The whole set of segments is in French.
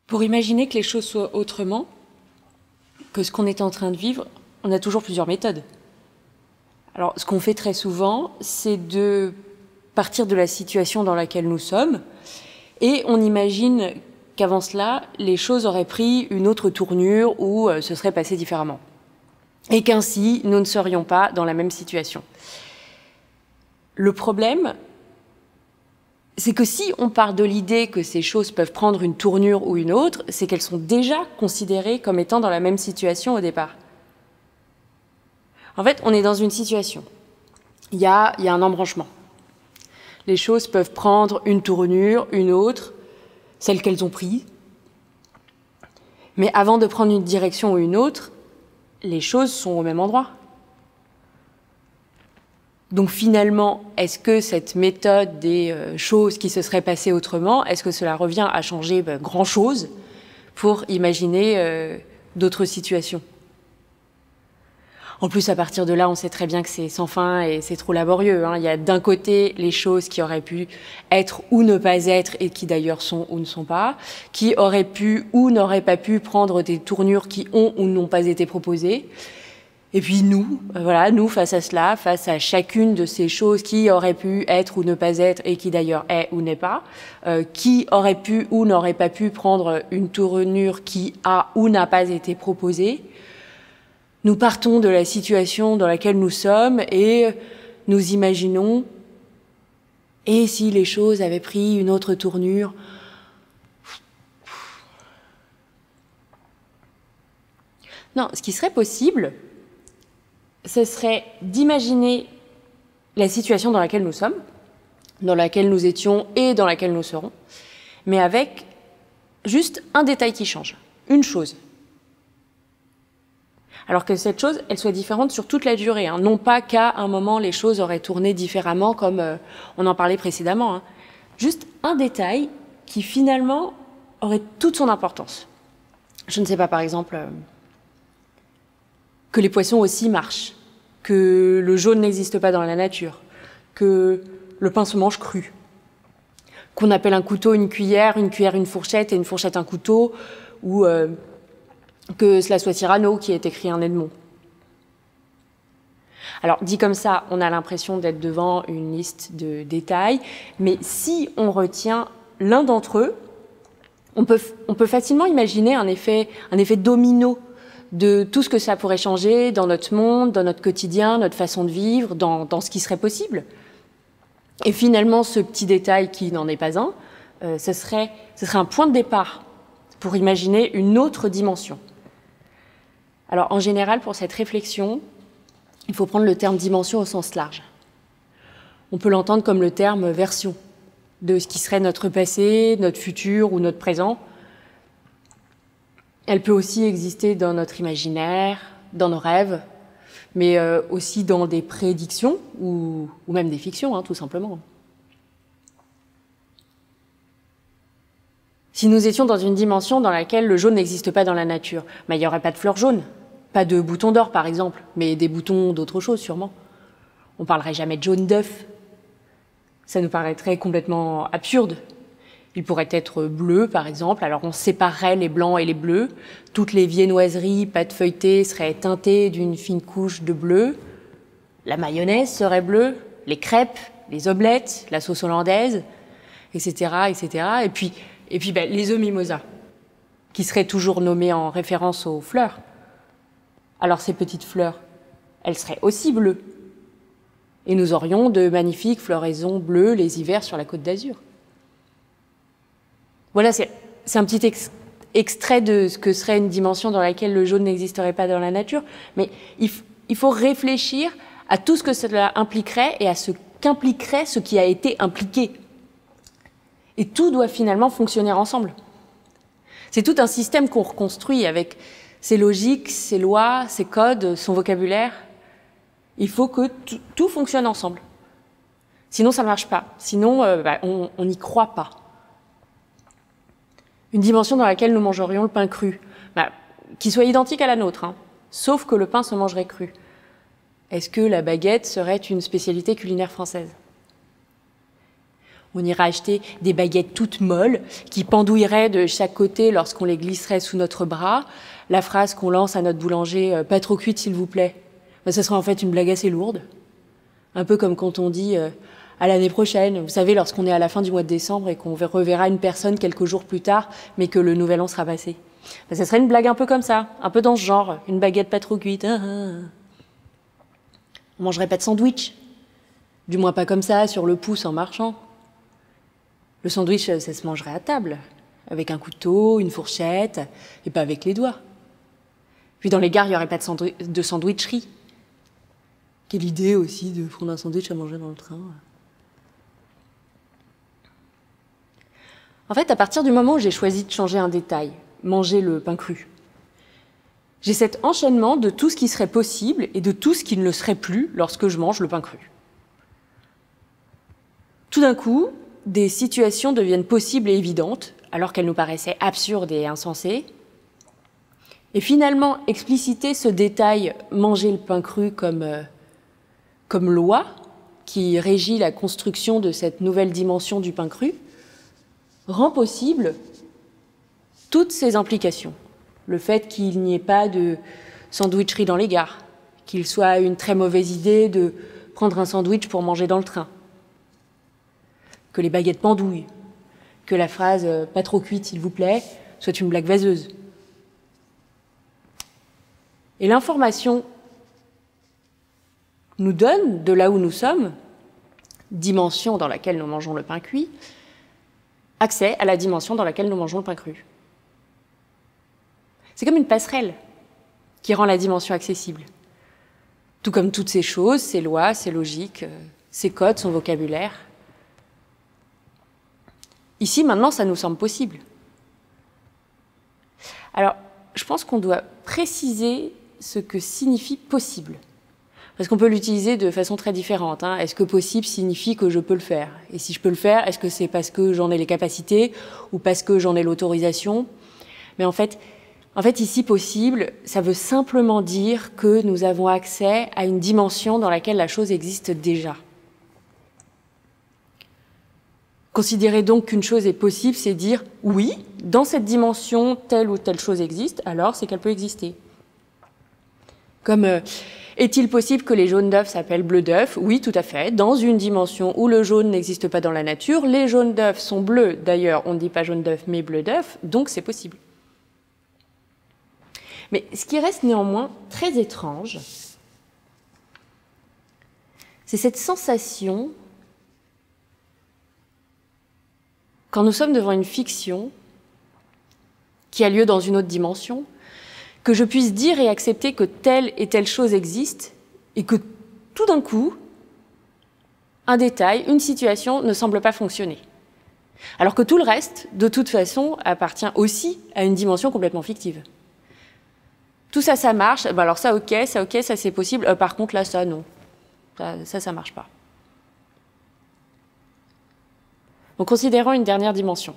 Pour imaginer que les choses soient autrement que ce qu'on est en train de vivre, on a toujours plusieurs méthodes. Alors, ce qu'on fait très souvent, c'est de partir de la situation dans laquelle nous sommes, et on imagine qu'avant cela, les choses auraient pris une autre tournure ou se seraient passées différemment. Et qu'ainsi, nous ne serions pas dans la même situation. Le problème, c'est que si on part de l'idée que ces choses peuvent prendre une tournure ou une autre, c'est qu'elles sont déjà considérées comme étant dans la même situation au départ. En fait, on est dans une situation. Il y a un embranchement. Les choses peuvent prendre une tournure, une autre, celle qu'elles ont prise. Mais avant de prendre une direction ou une autre, les choses sont au même endroit. Donc finalement, est-ce que cette méthode des choses qui se seraient passées autrement, est-ce que cela revient à changer grand-chose pour imaginer d'autres situations? En plus, à partir de là, on sait très bien que c'est sans fin et c'est trop laborieux. Il y a d'un côté les choses qui auraient pu être ou ne pas être, et qui d'ailleurs sont ou ne sont pas, qui auraient pu ou n'auraient pas pu prendre des tournures qui ont ou n'ont pas été proposées. Et puis nous, nous face à cela, face à chacune de ces choses qui auraient pu être ou ne pas être, et qui d'ailleurs est ou n'est pas, qui aurait pu ou n'aurait pas pu prendre une tournure qui a ou n'a pas été proposée, nous partons de la situation dans laquelle nous sommes et nous imaginons « et si les choses avaient pris une autre tournure ?» Non, ce qui serait possible, ce serait d'imaginer la situation dans laquelle nous sommes, dans laquelle nous étions et dans laquelle nous serons, mais avec juste un détail qui change, une chose. Alors que cette chose, elle soit différente sur toute la durée, non pas qu'à un moment les choses auraient tourné différemment comme on en parlait précédemment. Juste un détail qui finalement aurait toute son importance. Je ne sais pas, par exemple, que les poissons aussi marchent, que le jaune n'existe pas dans la nature, que le pain se mange cru, qu'on appelle un couteau une cuillère une fourchette et une fourchette un couteau, ou que cela soit Cyrano qui ait écrit un Edmond. Alors, dit comme ça, on a l'impression d'être devant une liste de détails, mais si on retient l'un d'entre eux, on peut facilement imaginer un effet domino de tout ce que ça pourrait changer dans notre monde, dans notre quotidien, notre façon de vivre, dans ce qui serait possible. Et finalement, ce petit détail qui n'en est pas un, ce serait un point de départ pour imaginer une autre dimension. Alors, en général, pour cette réflexion, il faut prendre le terme dimension au sens large. On peut l'entendre comme le terme version de ce qui serait notre passé, notre futur ou notre présent. Elle peut aussi exister dans notre imaginaire, dans nos rêves, mais aussi dans des prédictions ou même des fictions, tout simplement. Si nous étions dans une dimension dans laquelle le jaune n'existe pas dans la nature, il n'y aurait pas de fleurs jaunes, pas de boutons d'or par exemple, mais des boutons d'autre chose sûrement. On ne parlerait jamais de jaune d'œuf. Ça nous paraîtrait complètement absurde. Il pourrait être bleu par exemple, alors on séparerait les blancs et les bleus. Toutes les viennoiseries, pâtes feuilletées seraient teintées d'une fine couche de bleu. La mayonnaise serait bleue, les crêpes, les omelettes, la sauce hollandaise, etc. etc. Et puis les œufs mimosa, qui seraient toujours nommés en référence aux fleurs. Alors ces petites fleurs, elles seraient aussi bleues. Et nous aurions de magnifiques floraisons bleues les hivers sur la Côte d'Azur. Voilà, c'est un petit extrait de ce que serait une dimension dans laquelle le jaune n'existerait pas dans la nature. Mais il faut réfléchir à tout ce que cela impliquerait et à ce qu'impliquerait ce qui a été impliqué. Et tout doit finalement fonctionner ensemble. C'est tout un système qu'on reconstruit avec ses logiques, ses lois, ses codes, son vocabulaire. Il faut que tout fonctionne ensemble. Sinon, ça ne marche pas. Sinon, on n'y croit pas. Une dimension dans laquelle nous mangerions le pain cru, qui soit identique à la nôtre, sauf que le pain se mangerait cru. Est-ce que la baguette serait une spécialité culinaire française ? On ira acheter des baguettes toutes molles qui pendouilleraient de chaque côté lorsqu'on les glisserait sous notre bras. La phrase qu'on lance à notre boulanger, pas trop cuite s'il vous plaît, ben, ce sera en fait une blague assez lourde. Un peu comme quand on dit à l'année prochaine, vous savez, lorsqu'on est à la fin du mois de décembre et qu'on reverra une personne quelques jours plus tard, mais que le nouvel an sera passé. Ben, ça serait une blague un peu comme ça, un peu dans ce genre, une baguette pas trop cuite. On mangerait pas de sandwich, du moins pas comme ça, sur le pouce en marchant. Le sandwich, ça se mangerait à table, avec un couteau, une fourchette, et pas avec les doigts. Puis dans les gares, il n'y aurait pas de sandwicherie. Quelle idée aussi de prendre un sandwich à manger dans le train. En fait, à partir du moment où j'ai choisi de changer un détail, manger le pain cru, j'ai cet enchaînement de tout ce qui serait possible et de tout ce qui ne le serait plus lorsque je mange le pain cru. Tout d'un coup, des situations deviennent possibles et évidentes, alors qu'elles nous paraissaient absurdes et insensées. Et finalement, expliciter ce détail, manger le pain cru comme loi, qui régit la construction de cette nouvelle dimension du pain cru, rend possible toutes ces implications. Le fait qu'il n'y ait pas de sandwicherie dans les gares, qu'il soit une très mauvaise idée de prendre un sandwich pour manger dans le train, que les baguettes pendouillent, que la phrase « pas trop cuite, s'il vous plaît » soit une blague vaseuse. Et l'information nous donne, de là où nous sommes, dimension dans laquelle nous mangeons le pain cuit, accès à la dimension dans laquelle nous mangeons le pain cru. C'est comme une passerelle qui rend la dimension accessible. Tout comme toutes ces choses, ces lois, ces logiques, ces codes, son vocabulaire. Ici, maintenant, ça nous semble possible. Alors, je pense qu'on doit préciser ce que signifie possible. Parce qu'on peut l'utiliser de façon très différente. Est-ce que possible signifie que je peux le faire? Et si je peux le faire, est-ce que c'est parce que j'en ai les capacités ou parce que j'en ai l'autorisation? Mais en fait, ici, possible, ça veut simplement dire que nous avons accès à une dimension dans laquelle la chose existe déjà. Considérer donc qu'une chose est possible, c'est dire « oui, dans cette dimension, telle ou telle chose existe, alors c'est qu'elle peut exister ». Comme est-il possible que les jaunes d'œufs s'appellent bleus d'œufs? Oui, tout à fait. Dans une dimension où le jaune n'existe pas dans la nature, les jaunes d'œufs sont bleus. D'ailleurs, on ne dit pas jaune d'œuf, mais bleu d'œuf, donc c'est possible. Mais ce qui reste néanmoins très étrange, c'est cette sensation, quand nous sommes devant une fiction qui a lieu dans une autre dimension, que je puisse dire et accepter que telle et telle chose existe et que tout d'un coup, un détail, une situation ne semble pas fonctionner. Alors que tout le reste, de toute façon, appartient aussi à une dimension complètement fictive. Tout ça, ça marche. Ben alors ça, ok, ça c'est possible. Par contre, là, ça, non. Ça marche pas. Donc, considérons une dernière dimension,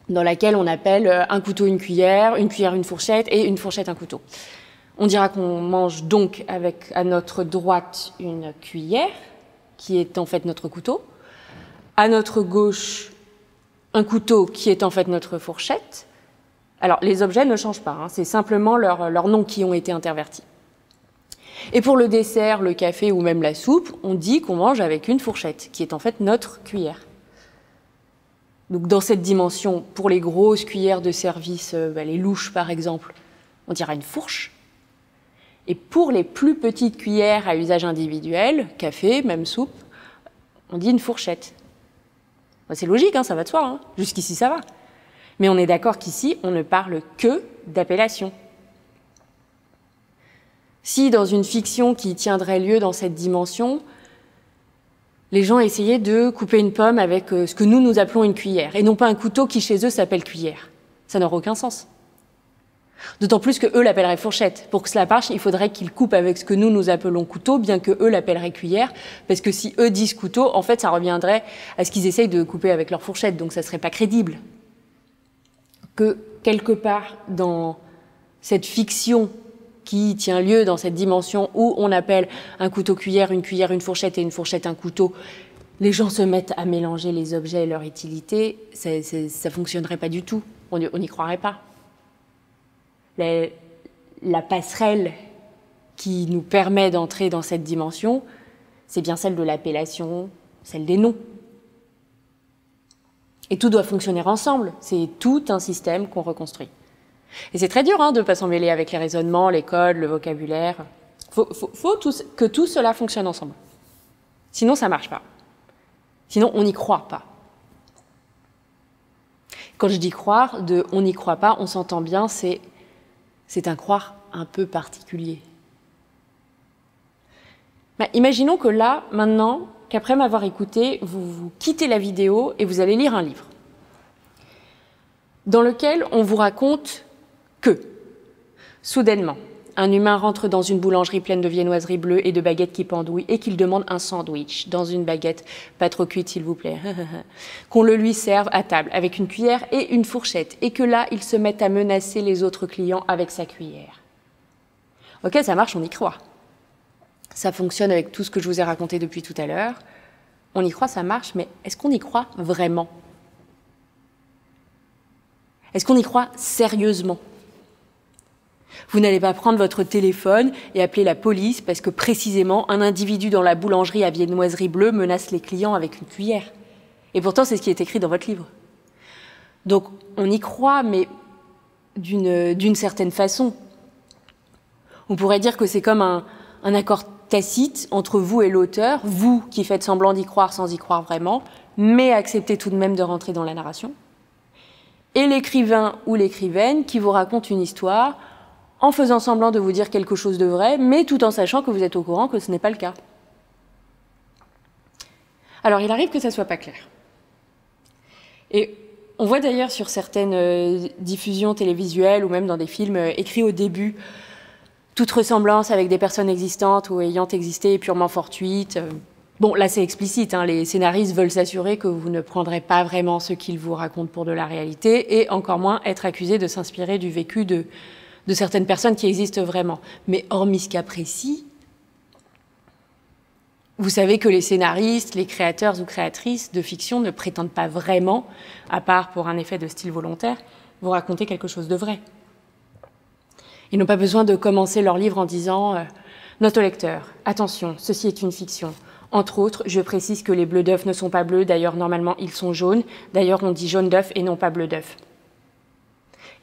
dans laquelle on appelle un couteau une cuillère une fourchette et une fourchette un couteau. On dira qu'on mange donc avec à notre droite une cuillère, qui est en fait notre couteau, à notre gauche un couteau qui est en fait notre fourchette. Alors, les objets ne changent pas, c'est simplement leurs noms qui ont été intervertis. Et pour le dessert, le café ou même la soupe, on dit qu'on mange avec une fourchette, qui est en fait notre cuillère. Donc dans cette dimension, pour les grosses cuillères de service, les louches par exemple, on dira une fourche. Et pour les plus petites cuillères à usage individuel, café, même soupe, on dit une fourchette. C'est logique, ça va de soi, jusqu'ici ça va. Mais on est d'accord qu'ici, on ne parle que d'appellation. Si dans une fiction qui tiendrait lieu dans cette dimension, les gens essayaient de couper une pomme avec ce que nous appelons une cuillère, et non pas un couteau qui chez eux s'appelle cuillère. Ça n'aurait aucun sens. D'autant plus qu'eux l'appelleraient fourchette. Pour que cela marche, il faudrait qu'ils coupent avec ce que nous appelons couteau, bien que eux l'appelleraient cuillère, parce que si eux disent couteau, en fait, ça reviendrait à ce qu'ils essayent de couper avec leur fourchette, donc ça ne serait pas crédible. Que quelque part dans cette fiction qui tient lieu dans cette dimension où on appelle un couteau cuillère, une fourchette et une fourchette un couteau, les gens se mettent à mélanger les objets et leur utilité, ça ne fonctionnerait pas du tout. On n'y croirait pas. La passerelle qui nous permet d'entrer dans cette dimension, c'est bien celle de l'appellation, celle des noms. Et tout doit fonctionner ensemble. C'est tout un système qu'on reconstruit. Et c'est très dur de ne pas s'en mêler avec les raisonnements, les codes, le vocabulaire. Faut que tout cela fonctionne ensemble. Sinon, ça ne marche pas. Sinon, on n'y croit pas. Quand je dis croire, on n'y croit pas, on s'entend bien, c'est un croire un peu particulier. Imaginons que là, maintenant, qu'après m'avoir écouté, vous quittez la vidéo et vous allez lire un livre dans lequel on vous raconte que, soudainement, un humain rentre dans une boulangerie pleine de viennoiseries bleues et de baguettes qui pendouillent et qu'il demande un sandwich dans une baguette, pas trop cuite s'il vous plaît, qu'on le lui serve à table avec une cuillère et une fourchette et que là, il se met à menacer les autres clients avec sa cuillère. Ok, ça marche, on y croit. Ça fonctionne avec tout ce que je vous ai raconté depuis tout à l'heure. On y croit, ça marche, mais est-ce qu'on y croit vraiment? Est-ce qu'on y croit sérieusement? Vous n'allez pas prendre votre téléphone et appeler la police parce que précisément un individu dans la boulangerie à viennoiserie bleue menace les clients avec une cuillère. Et pourtant, c'est ce qui est écrit dans votre livre. Donc, on y croit, mais d'une certaine façon. On pourrait dire que c'est comme un accord tacite entre vous et l'auteur, vous qui faites semblant d'y croire sans y croire vraiment, mais acceptez tout de même de rentrer dans la narration, et l'écrivain ou l'écrivaine qui vous raconte une histoire en faisant semblant de vous dire quelque chose de vrai, mais tout en sachant que vous êtes au courant que ce n'est pas le cas. Alors, il arrive que ça ne soit pas clair. Et on voit d'ailleurs sur certaines diffusions télévisuelles ou même dans des films écrits au début, toute ressemblance avec des personnes existantes ou ayant existé est purement fortuite. Bon, là c'est explicite, les scénaristes veulent s'assurer que vous ne prendrez pas vraiment ce qu'ils vous racontent pour de la réalité et encore moins être accusés de s'inspirer du vécu de certaines personnes qui existent vraiment. Mais hormis ce cas précis, vous savez que les scénaristes, les créateurs ou créatrices de fiction ne prétendent pas vraiment, à part pour un effet de style volontaire, vous raconter quelque chose de vrai. Ils n'ont pas besoin de commencer leur livre en disant « Note au lecteur, attention, ceci est une fiction. Entre autres, je précise que les bleus d'œuf ne sont pas bleus, d'ailleurs normalement ils sont jaunes, d'ailleurs on dit jaune d'œuf et non pas bleu d'œuf. »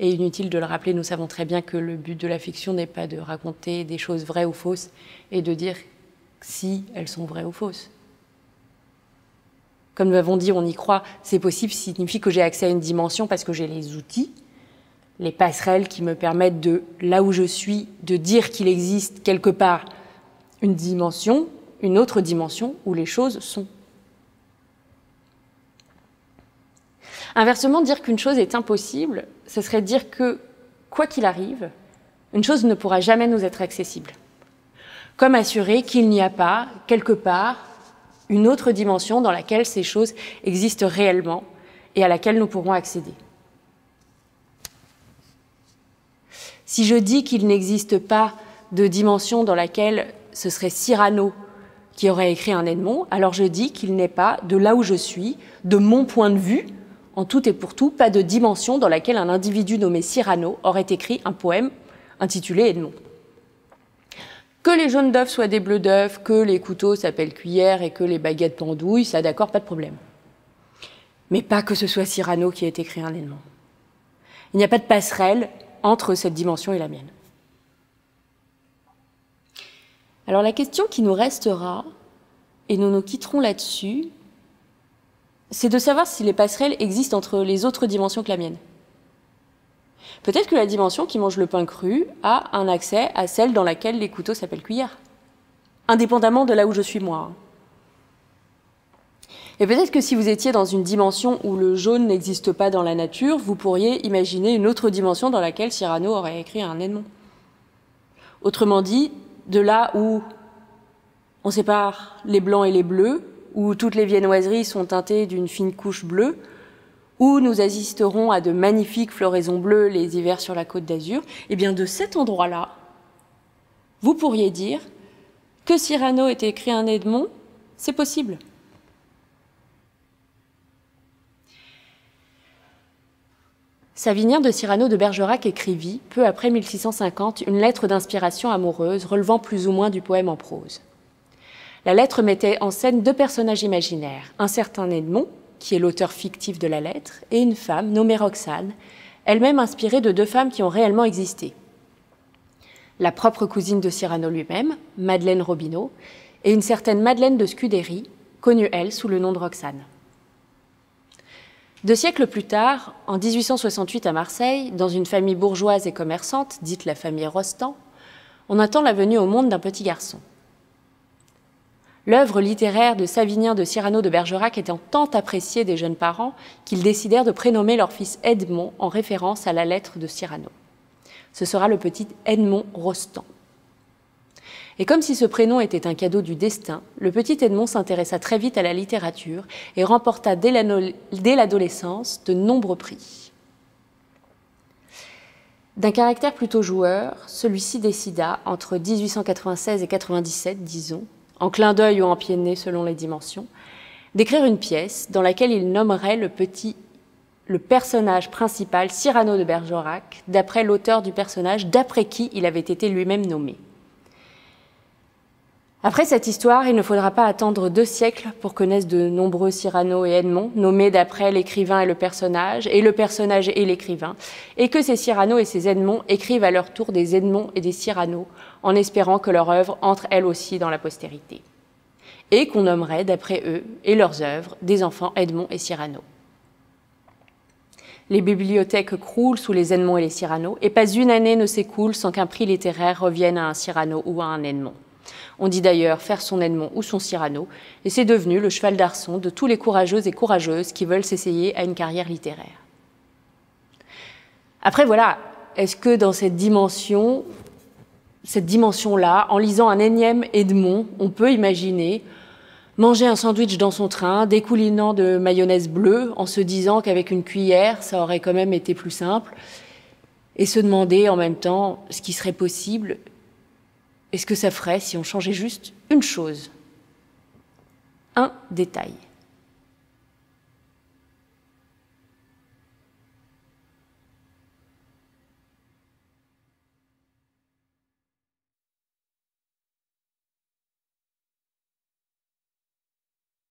Et inutile de le rappeler, nous savons très bien que le but de la fiction n'est pas de raconter des choses vraies ou fausses et de dire si elles sont vraies ou fausses. Comme nous l'avons dit, on y croit, c'est possible, signifie que j'ai accès à une dimension parce que j'ai les outils, les passerelles qui me permettent de, là où je suis, de dire qu'il existe quelque part une dimension, une autre dimension où les choses sont. Inversement, dire qu'une chose est impossible, ce serait dire que, quoi qu'il arrive, une chose ne pourra jamais nous être accessible. Comme assurer qu'il n'y a pas, quelque part, une autre dimension dans laquelle ces choses existent réellement et à laquelle nous pourrons accéder. Si je dis qu'il n'existe pas de dimension dans laquelle ce serait Cyrano qui aurait écrit un Edmond, alors je dis qu'il n'est pas, de là où je suis, de mon point de vue, en tout et pour tout, pas de dimension dans laquelle un individu nommé Cyrano aurait écrit un poème intitulé Edmond. Que les jaunes d'œufs soient des bleus d'œufs, que les couteaux s'appellent cuillère et que les baguettes pendouillent, ça d'accord, pas de problème. Mais pas que ce soit Cyrano qui ait écrit un Edmond. Il n'y a pas de passerelle entre cette dimension et la mienne. Alors la question qui nous restera, et nous nous quitterons là-dessus, c'est de savoir si les passerelles existent entre les autres dimensions que la mienne. Peut-être que la dimension qui mange le pain cru a un accès à celle dans laquelle les couteaux s'appellent cuillère, indépendamment de là où je suis moi. Et peut-être que si vous étiez dans une dimension où le jaune n'existe pas dans la nature, vous pourriez imaginer une autre dimension dans laquelle Cyrano aurait écrit un Edmond. Autrement dit, de là où on sépare les blancs et les bleus, où toutes les viennoiseries sont teintées d'une fine couche bleue, où nous assisterons à de magnifiques floraisons bleues les hivers sur la Côte d'Azur, et bien de cet endroit-là, vous pourriez dire que Cyrano ait écrit un Edmond, c'est possible. Savinien de Cyrano de Bergerac écrivit, peu après 1650, une lettre d'inspiration amoureuse relevant plus ou moins du poème en prose. La lettre mettait en scène deux personnages imaginaires, un certain Edmond, qui est l'auteur fictif de la lettre, et une femme nommée Roxane, elle-même inspirée de deux femmes qui ont réellement existé. La propre cousine de Cyrano lui-même, Madeleine Robineau, et une certaine Madeleine de Scudéry, connue elle sous le nom de Roxane. 2 siècles plus tard, en 1868 à Marseille, dans une famille bourgeoise et commerçante, dite la famille Rostand, on attend la venue au monde d'un petit garçon. L'œuvre littéraire de Savinien de Cyrano de Bergerac étant tant appréciée des jeunes parents qu'ils décidèrent de prénommer leur fils Edmond en référence à la lettre de Cyrano. Ce sera le petit Edmond Rostand. Et comme si ce prénom était un cadeau du destin, le petit Edmond s'intéressa très vite à la littérature et remporta dès l'adolescence de nombreux prix. D'un caractère plutôt joueur, celui-ci décida, entre 1896 et 97, disons, en clin d'œil ou en pied de nez selon les dimensions, d'écrire une pièce dans laquelle il nommerait le personnage principal Cyrano de Bergerac, d'après l'auteur du personnage d'après qui il avait été lui-même nommé. Après cette histoire, il ne faudra pas attendre 2 siècles pour que naissent de nombreux Cyrano et Edmond, nommés d'après l'écrivain et le personnage et l'écrivain, et que ces Cyrano et ces Edmond écrivent à leur tour des Edmond et des Cyrano, en espérant que leur œuvre entre elle aussi dans la postérité, et qu'on nommerait d'après eux et leurs œuvres des enfants Edmond et Cyrano. Les bibliothèques croulent sous les Edmond et les Cyrano, et pas une année ne s'écoule sans qu'un prix littéraire revienne à un Cyrano ou à un Edmond. On dit d'ailleurs faire son Edmond ou son Cyrano, et c'est devenu le cheval d'arçon de tous les courageux et courageuses qui veulent s'essayer à une carrière littéraire. Après voilà, est-ce que dans cette dimension-là, en lisant un énième Edmond, on peut imaginer manger un sandwich dans son train, découlinant de mayonnaise bleue, en se disant qu'avec une cuillère, ça aurait quand même été plus simple, et se demander en même temps ce qui serait possible. Et ce que ça ferait si on changeait juste une chose, un détail.